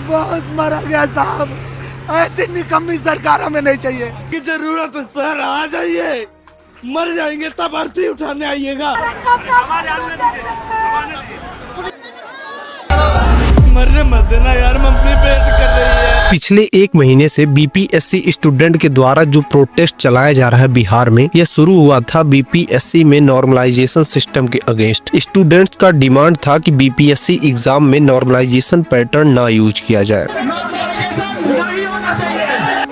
बहुत मारा गया साहब, ऐसी निकम्मी सरकार हमें नहीं चाहिए। की जरूरत है सर, आ जाइए, मर जाएंगे तब आरती उठाने आइएगा। मरने मत देना यार, हम अपनी वेट कर रही है। पिछले 1 महीने से बीपीएससी स्टूडेंट के द्वारा जो प्रोटेस्ट चलाया जा रहा है बिहार में, यह शुरू हुआ था बीपीएससी में नॉर्मलाइजेशन सिस्टम के अगेंस्ट। स्टूडेंट्स का डिमांड था कि बीपीएससी एग्जाम में नॉर्मलाइजेशन पैटर्न ना यूज किया जाए।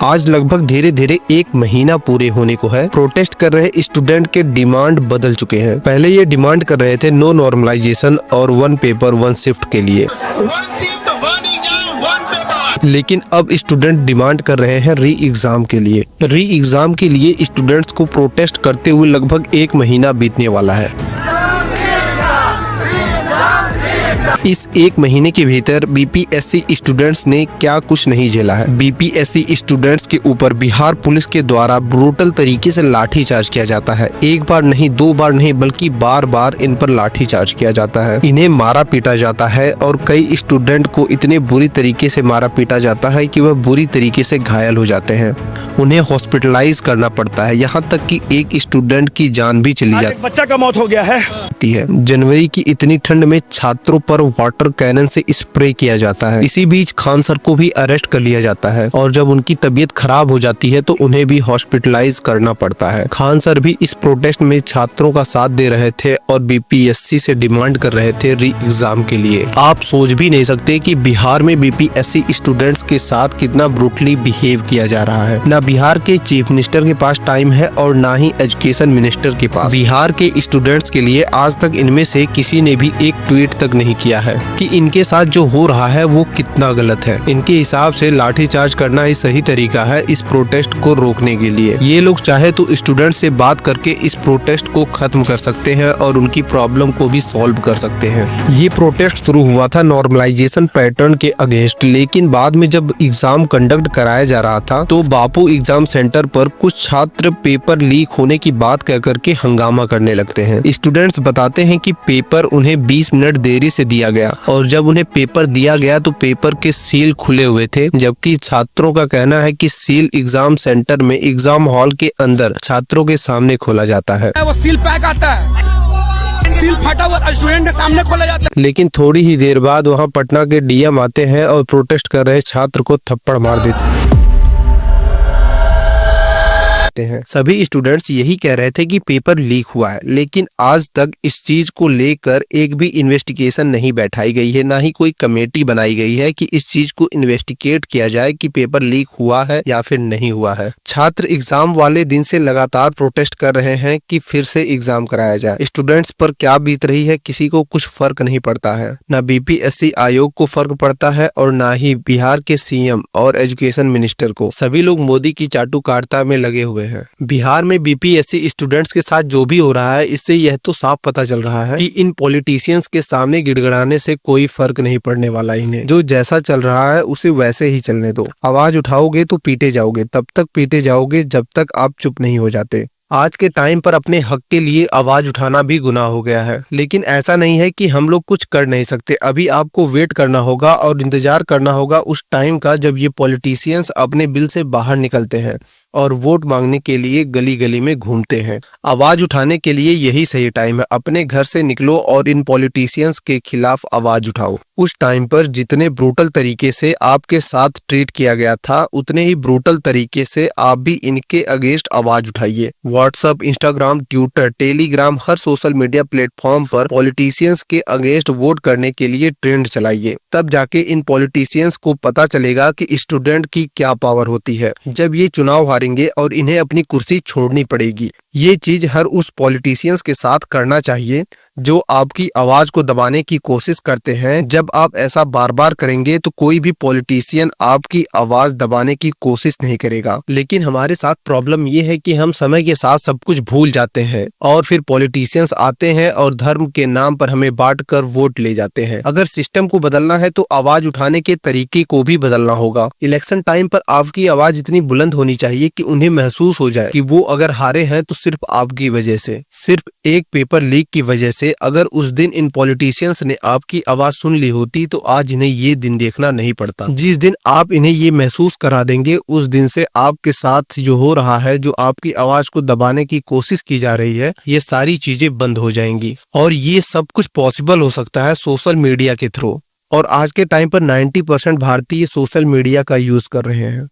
आज लगभग धीरे धीरे 1 महीना पूरे होने को है। प्रोटेस्ट कर रहे स्टूडेंट के डिमांड बदल चुके हैं। पहले ये डिमांड कर रहे थे नो नॉर्मलाइजेशन और 1 पेपर 1 शिफ्ट के लिए, लेकिन अब स्टूडेंट डिमांड कर रहे हैं री एग्जाम के लिए। री एग्जाम के लिए स्टूडेंट्स को प्रोटेस्ट करते हुए लगभग 1 महीना बीतने वाला है। इस 1 महीने के भीतर बीपीएससी स्टूडेंट्स ने क्या कुछ नहीं झेला है। बीपीएससी स्टूडेंट्स के ऊपर बिहार पुलिस के द्वारा ब्रूटल तरीके से लाठीचार्ज किया जाता है। 1 बार नहीं, 2 बार नहीं, बल्कि बार बार इन पर लाठीचार्ज किया जाता है। इन्हें मारा पीटा जाता है और कई स्टूडेंट को इतने बुरी तरीके से मारा पीटा जाता है कि वह बुरी तरीके से घायल हो जाते हैं। उन्हें हॉस्पिटलाइज करना पड़ता है, यहाँ तक कि एक स्टूडेंट की जान भी चली जाती है। बच्चा का मौत हो गया है। जनवरी की इतनी ठंड में छात्रों पर वाटर कैनन से स्प्रे किया जाता है। इसी बीच खान सर को भी अरेस्ट कर लिया जाता है और जब उनकी तबीयत खराब हो जाती है तो उन्हें भी हॉस्पिटलाइज करना पड़ता है। खान सर भी इस प्रोटेस्ट में छात्रों का साथ दे रहे थे और बीपीएससी से डिमांड कर रहे थे री एग्जाम के लिए। आप सोच भी नहीं सकते कि बिहार में बीपीएससी स्टूडेंट्स के साथ कितना ब्रूटली बिहेव किया जा रहा है। न बिहार के चीफ मिनिस्टर के पास टाइम है और न ही एजुकेशन मिनिस्टर के पास। बिहार के स्टूडेंट्स के लिए आज तक इनमें से किसी ने भी एक ट्वीट तक नहीं किया है कि इनके साथ जो हो रहा है वो कितना गलत है। इनके हिसाब से लाठीचार्ज करना ही सही तरीका है इस प्रोटेस्ट को रोकने के लिए। ये लोग चाहे तो स्टूडेंट से बात करके इस प्रोटेस्ट को खत्म कर सकते हैं और उनकी प्रॉब्लम को भी सॉल्व कर सकते हैं। ये प्रोटेस्ट शुरू हुआ था नॉर्मलाइजेशन पैटर्न के अगेंस्ट, लेकिन बाद में जब एग्जाम कंडक्ट कराया जा रहा था तो बापू एग्जाम सेंटर पर कुछ छात्र पेपर लीक होने की बात कह करके हंगामा करने लगते हैं। स्टूडेंट्स बताते हैं कि पेपर उन्हें 20 मिनट देरी से दिया गया और जब उन्हें पेपर दिया गया तो पेपर के सील खुले हुए थे, जबकि छात्रों का कहना है कि सील एग्जाम सेंटर में एग्जाम हॉल के अंदर छात्रों के सामने खोला जाता है। वो सील पैक आता है, सील फटा हुआ स्टूडेंट के सामने खोला जाता है। लेकिन थोड़ी ही देर बाद वहां पटना के डीएम आते हैं और प्रोटेस्ट कर रहे छात्र को थप्पड़ मार देते हैं। सभी स्टूडेंट्स यही कह रहे थे कि पेपर लीक हुआ है, लेकिन आज तक इस चीज को लेकर एक भी इन्वेस्टिगेशन नहीं बैठाई गई है, ना ही कोई कमेटी बनाई गई है कि इस चीज को इन्वेस्टिगेट किया जाए कि पेपर लीक हुआ है या फिर नहीं हुआ है। छात्र एग्जाम वाले दिन से लगातार प्रोटेस्ट कर रहे हैं कि फिर से एग्जाम कराया जाए। स्टूडेंट्स पर क्या बीत रही है किसी को कुछ फर्क नहीं पड़ता है। न बीपीएससी आयोग को फर्क पड़ता है और न ही बिहार के सीएम और एजुकेशन मिनिस्टर को। सभी लोग मोदी की चाटुकारिता में लगे हुए हैं। बिहार में बीपीएससी स्टूडेंट्स के साथ जो भी हो रहा है, इससे यह तो साफ पता चल रहा है कि इन पॉलिटिशियंस के सामने गिड़गिड़ाने से कोई फर्क नहीं पड़ने वाला। इन्हें जो जैसा चल रहा है उसे वैसे ही चलने दो। आवाज उठाओगे तो पीटे जाओगे, तब तक पीटे जाओगे जब तक आप चुप नहीं हो जाते। आज के टाइम पर अपने हक के लिए आवाज उठाना भी गुनाह हो गया है, लेकिन ऐसा नहीं है कि हम लोग कुछ कर नहीं सकते। अभी आपको वेट करना होगा और इंतजार करना होगा उस टाइम का जब ये पॉलिटिशियंस अपने बिल से बाहर निकलते हैं और वोट मांगने के लिए गली गली में घूमते हैं। आवाज उठाने के लिए यही सही टाइम है। अपने घर से निकलो और इन पॉलिटिशियंस के खिलाफ आवाज उठाओ। उस टाइम पर जितने ब्रूटल तरीके से आपके साथ ट्रीट किया गया था, उतने ही ब्रूटल तरीके से आप भी इनके अगेंस्ट आवाज उठाइए। व्हाट्सएप, इंस्टाग्राम, ट्विटर, टेलीग्राम, हर सोशल मीडिया प्लेटफॉर्म पर पॉलिटिशियंस के अगेंस्ट वोट करने के लिए ट्रेंड चलाइए। तब जाके इन पॉलिटिशियंस को पता चलेगा कि स्टूडेंट की क्या पावर होती है। जब ये चुनाव हारेंगे और इन्हें अपनी कुर्सी छोड़नी पड़ेगी। ये चीज हर उस पॉलिटिशियंस के साथ करना चाहिए जो आपकी आवाज को दबाने की कोशिश करते हैं। जब आप ऐसा बार बार करेंगे तो कोई भी पॉलिटिशियन आपकी आवाज दबाने की कोशिश नहीं करेगा। लेकिन हमारे साथ प्रॉब्लम ये है कि हम समय के साथ सब कुछ भूल जाते हैं और फिर पॉलिटिशियंस आते हैं और धर्म के नाम पर हमें बांट कर वोट ले जाते हैं। अगर सिस्टम को बदलना है तो आवाज उठाने के तरीके को भी बदलना होगा। इलेक्शन टाइम पर आपकी आवाज इतनी बुलंद होनी चाहिए कि उन्हें महसूस हो जाए कि वो अगर हारे हैं तो सिर्फ आपकी वजह से, सिर्फ एक पेपर लीक की वजह से से अगर उस दिन इन पॉलिटिशियंस ने आपकी आवाज सुन ली होती तो आज इन्हें ये दिन देखना नहीं पड़ता। जिस दिन आप इन्हें ये महसूस करा देंगे उस दिन से आपके साथ जो हो रहा है, जो आपकी आवाज को दबाने की कोशिश की जा रही है, ये सारी चीजें बंद हो जाएंगी। और ये सब कुछ पॉसिबल हो सकता है सोशल मीडिया के थ्रू। और आज के टाइम पर 90% भारतीय सोशल मीडिया का यूज कर रहे हैं।